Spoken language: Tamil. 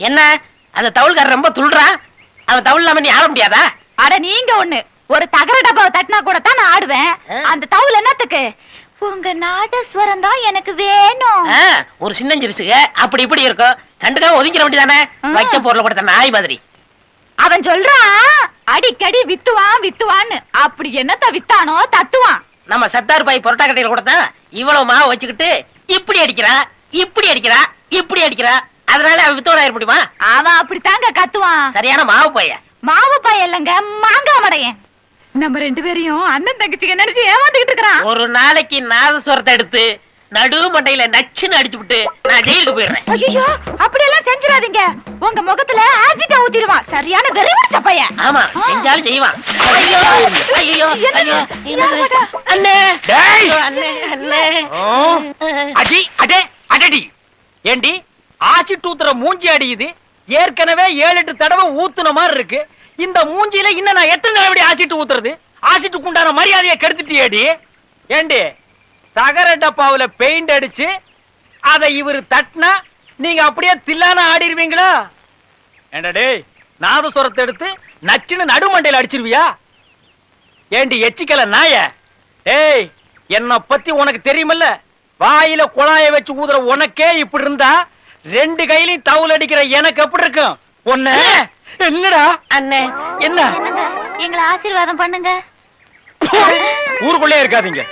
என்ன அந்த தவுள்காரர் ரொம்ப துள்றான். அவன் தவுள் இல்லாம நீ ஆட முடியாதா? அட நீங்க ஒண்ணு, ஒரு தகர டப்பாவை தட்டினா கூட தான் நான் ஆடுவேன். அந்த தவுள் என்னத்துக்கு? உங்க நாதஸ்வரம் தான் எனக்கு வேணும். ஒரு சின்னஞ்சிரிசுக அப்படி இப்படி இருக்கும், கண்டுக்காம ஒதுங்கிற வேண்டியதானே. வைக்க பொருளை கொடுத்த நாய் மாதிரி. அவன் சொல்றான் அடிக்கடி வித்துவான் வித்துவான்னு. அப்படி என்னத்த வித்தானோ தத்துவான். நம்ம சத்தார் பாய் பொரோட்டா கடையில கொடுத்தா இவ்வளவு மாவு வச்சுக்கிட்டு இப்படி அடிக்கிறா இப்படி அடிக்கிறா இப்படி அடிக்கிறா. அதனால அவன் வித்தோட ஆயிட முடியுமா? அவன் அப்படித்தாங்க கத்துவான். சரியான மாவு பையன். மாவு பையன் இல்லங்க, மாங்காய் மடையன். நம்ம ரெண்டு பேரையும் அண்ணன் தங்கச்சிக்கு நினைச்சு ஏமாந்துகிட்டு இருக்கிறான். ஒரு நாளைக்கு நாதஸ்வரத்தை எடுத்து நடு மண்டையில நச்சுன்னு அடிச்சு விட்டு நான் ஜெயிலுக்கு போயிடுறேன். ஐயோ அப்படி எல்லாம் செஞ்சிடாதீங்க. உங்க முகத்துல ஆசிட்ட ஊத்திடுவான். சரியான வெறிபிடிச்ச பையன். ஆமா, செஞ்சாலும் செய்வான். ஐயோ ஐயோ ஐயோ அண்ணே அண்ணே அண்ணே. அடி அடே அடடி. ஏண்டி ஆசிட் ஊத்துற மூஞ்சி அடியுது? ஏற்கனவே 7-8 தடவை ஊத்துன மாதிரி இருக்கு. இந்த மூஞ்சியில இன்னும் நான் எத்தனை தடவை ஆசிட் ஊத்துறது? ஆசிட்டுக்கு உண்டான மரியாதையை கெடுத்துட்டியேடி. ஏண்டி தகர டப்பாவுல பெயிண்ட் அடிச்சு அதை இவரு தட்டினா நீங்க அப்படியே தில்லான ஆடிடுவீங்களா? ஏண்டா டேய், நாதஸ்வரத்தை எடுத்து நச்சுன்னு நடுமண்டையில அடிச்சிருவியா? ஏண்டி எச்சிக்கல நாய? ஏய், என்ன பத்தி உனக்கு தெரியுமல்ல? வாயில குழாய வச்சு ஊதுற உனக்கே இப்படி இருந்தா 2 கையிலையும் தவுல் அடிக்கிற எனக்கு எப்படி இருக்கும்? ஒண்ணு என்னடா அண்ணே. என்ன? எங்களை ஆசீர்வாதம் பண்ணுங்க. ஊருக்குள்ளே இருக்காதீங்க.